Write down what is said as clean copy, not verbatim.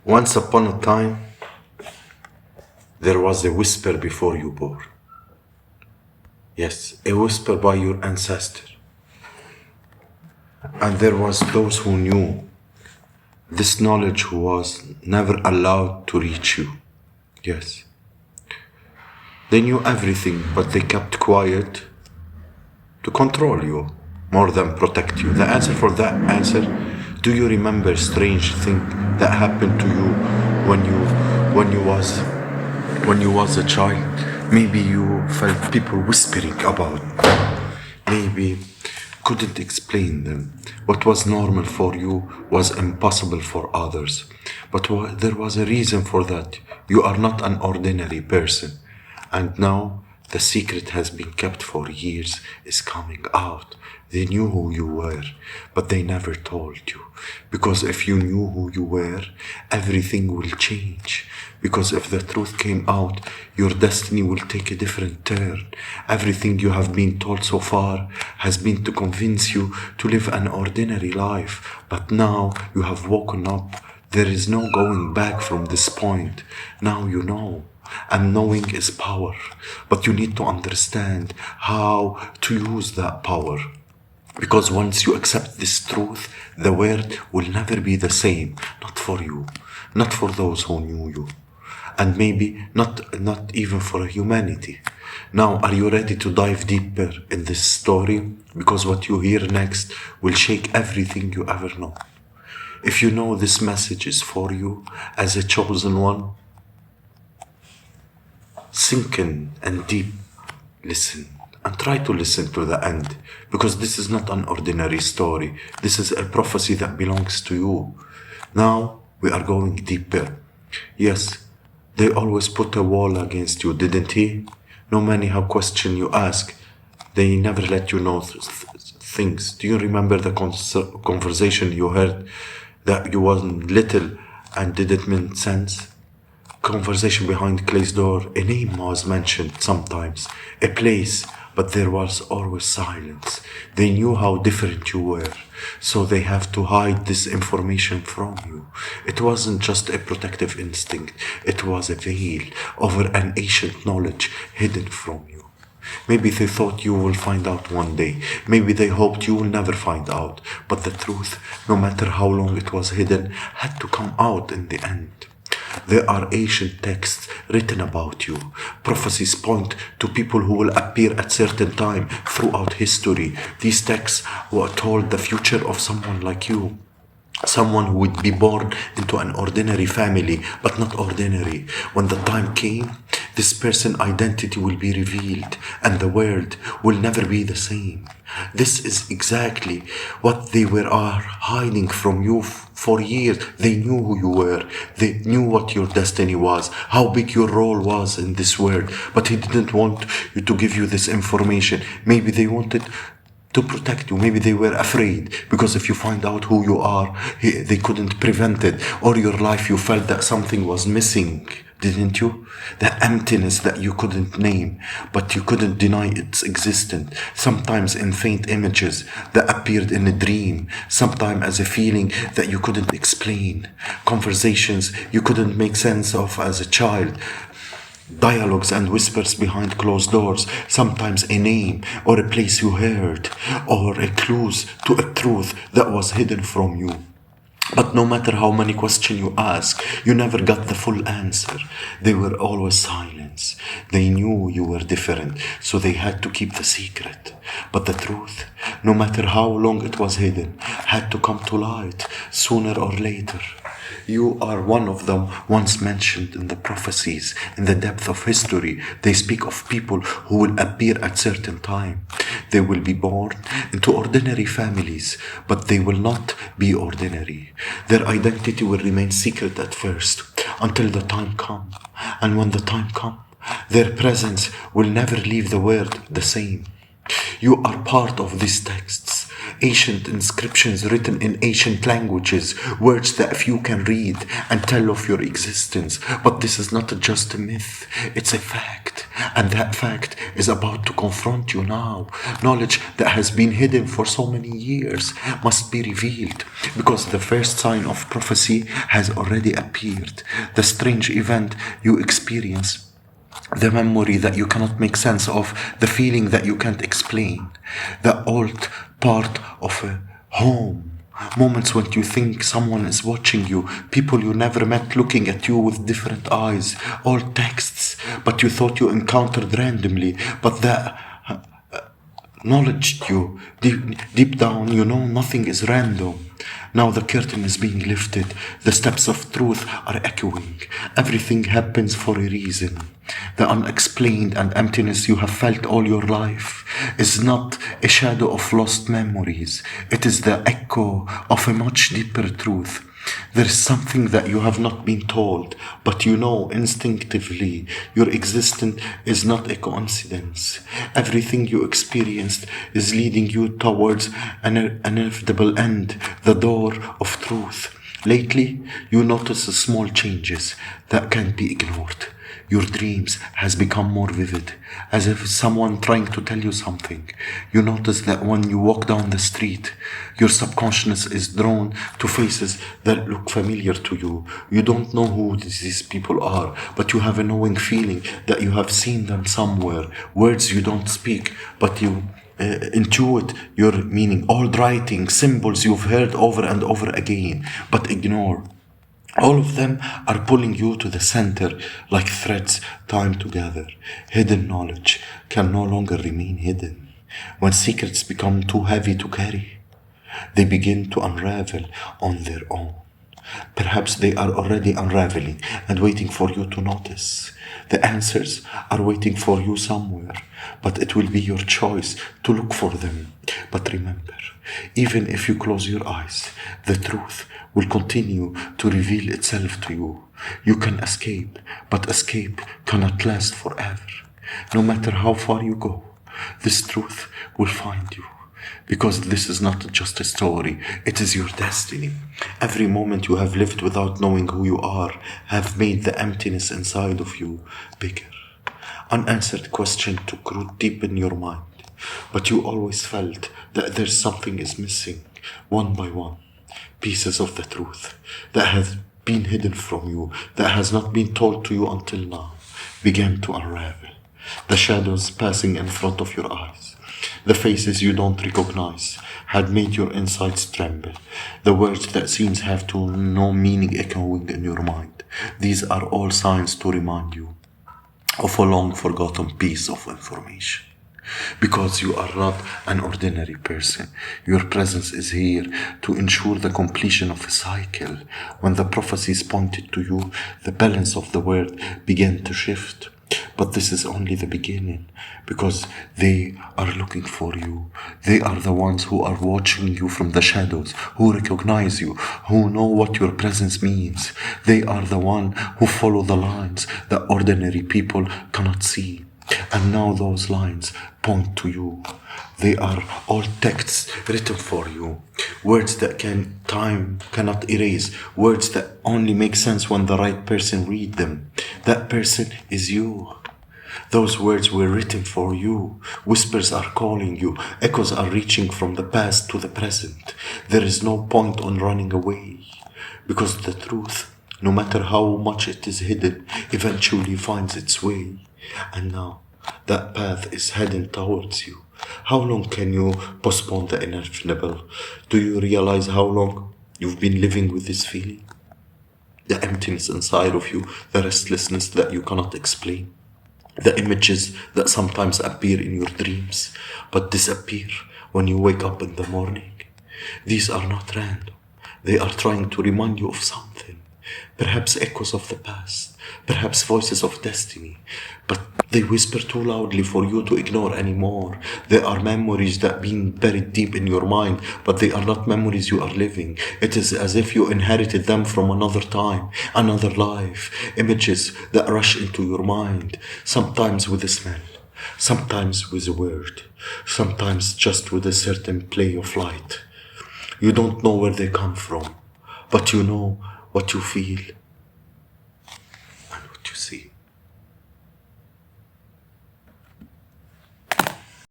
Once upon a time, there was a whisper before you born. Yes, a whisper by your ancestor. And there was those who knew this knowledge who was never allowed to reach you. Yes. They knew everything, but they kept quiet to control you more than protect you. The answer for that answer, do you remember strange thing that happened to you when you was a child? Maybe you felt people whispering about them. Maybe couldn't explain them. What was normal for you was impossible for others. But there was a reason for that. You are not an ordinary person. And now the secret has been kept for years is coming out. They knew who you were, but they never told you. Because if you knew who you were, everything will change. Because if the truth came out, your destiny will take a different turn. Everything you have been told so far has been to convince you to live an ordinary life. But now you have woken up. There is no going back from this point. Now you know. And knowing is power. But you need to understand how to use that power. Because once you accept this truth, the world will never be the same. Not for you, not for those who knew you, and maybe not even for humanity. Now, are you ready to dive deeper in this story? Because what you hear next will shake everything you ever know. If you know this message is for you as a chosen one, sink in and deep listen. And try to listen to the end, because this is not an ordinary story. This is a prophecy that belongs to you. Now we are going deeper. Yes, they always put a wall against you, didn't he? No matter how question you ask, they never let you know things. Do you remember the conversation you heard that you wasn't little and didn't make sense? Conversation behind closed door. A name was mentioned sometimes, a place, but there was always silence. They knew how different you were, so they have to hide this information from you. It wasn't just a protective instinct, it was a veil over an ancient knowledge hidden from you. Maybe they thought you will find out one day. Maybe they hoped you will never find out. But the truth, no matter how long it was hidden, had to come out in the end. There are ancient texts written about you. Prophecies point to people who will appear at certain time throughout history. These texts were told the future of someone like you. Someone who would be born into an ordinary family, but not ordinary. When the time came, this person's identity will be revealed, and the world will never be the same. This is exactly what they were hiding from you for years. They knew who you were. They knew what your destiny was, how big your role was in this world. But he didn't want you to give you this information. Maybe they wanted to protect you. Maybe they were afraid, because if you find out who you are, they couldn't prevent it. Or your life, you felt that something was missing, didn't you? The emptiness that you couldn't name, but you couldn't deny its existence. Sometimes in faint images that appeared in a dream, sometimes as a feeling that you couldn't explain. Conversations you couldn't make sense of as a child. Dialogues and whispers behind closed doors, sometimes a name or a place you heard, or a clues to a truth that was hidden from you. But no matter how many questions you ask, you never got the full answer. They were always silence. They knew you were different, so they had to keep the secret. But the truth, no matter how long it was hidden, had to come to light sooner or later. You are one of them once mentioned in the prophecies. In the depth of history, they speak of people who will appear at certain time. They will be born into ordinary families, but they will not be ordinary. Their identity will remain secret at first, until the time comes. And when the time comes, their presence will never leave the world the same. You are part of these texts, ancient inscriptions written in ancient languages, words that few can read and tell of your existence. But this is not just a myth, it's a fact. fact, and that fact is about to confront you now. Knowledge that has been hidden for so many years must be revealed, because the first sign of prophecy has already appeared. The strange event you experience, the memory that you cannot make sense of, the feeling that you can't explain, the old part of a home. Moments when you think someone is watching you, people you never met looking at you with different eyes, old texts, but you thought you encountered randomly, but that knowledge you deep down, you know nothing is random. Now the curtain is being lifted, the steps of truth are echoing. Everything happens for a reason. The unexplained and emptiness you have felt all your life is not a shadow of lost memories. It is the echo of a much deeper truth. There is something that you have not been told, but you know instinctively your existence is not a coincidence. Everything you experienced is leading you towards an inevitable end, the door of truth. Lately, you notice small changes that can't be ignored. Your dreams has become more vivid, as if someone trying to tell you something. You notice that when you walk down the street, your subconscious is drawn to faces that look familiar to you. You don't know who these people are, but you have a knowing feeling that you have seen them somewhere. Words you don't speak, but you intuit your meaning. Old writing, symbols you've heard over and over again, but ignore. All of them are pulling you to the center like threads tied together. Hidden knowledge can no longer remain hidden. When secrets become too heavy to carry, they begin to unravel on their own. Perhaps they are already unraveling and waiting for you to notice. The answers are waiting for you somewhere, but it will be your choice to look for them. But remember, even if you close your eyes, the truth will continue to reveal itself to you. You can escape, but escape cannot last forever. No matter how far you go, this truth will find you. Because this is not just a story, it is your destiny. Every moment you have lived without knowing who you are have made the emptiness inside of you bigger. Unanswered questions took root deep in your mind, but you always felt that there's something is missing, one by one. Pieces of the truth that has been hidden from you, that has not been told to you until now, began to unravel. The shadows passing in front of your eyes, the faces you don't recognize, had made your insides tremble. The words that seems have to no meaning echoing in your mind. These are all signs to remind you of a long forgotten piece of information. Because you are not an ordinary person. Your presence is here to ensure the completion of a cycle. When the prophecies pointed to you, the balance of the world began to shift. But this is only the beginning, because they are looking for you. They are the ones who are watching you from the shadows, who recognize you, who know what your presence means. They are the one who follow the lines that ordinary people cannot see. And now those lines point to you. They are all texts written for you. Words that time cannot erase. Words that only make sense when the right person read them. That person is you. Those words were written for you. Whispers are calling you. Echoes are reaching from the past to the present. There is no point on running away, because the truth, no matter how much it is hidden, eventually finds its way. And now, that path is heading towards you. How long can you postpone the inevitable? Do you realize how long you've been living with this feeling? The emptiness inside of you, the restlessness that you cannot explain, the images that sometimes appear in your dreams but disappear when you wake up in the morning. These are not random. They are trying to remind you of something. Perhaps echoes of the past, perhaps voices of destiny, but they whisper too loudly for you to ignore anymore. They are memories that have been buried deep in your mind, but they are not memories you are living. It is as if you inherited them from another time, another life. Images that rush into your mind, sometimes with a smell, sometimes with a word, sometimes just with a certain play of light. You don't know where they come from, but you know what you feel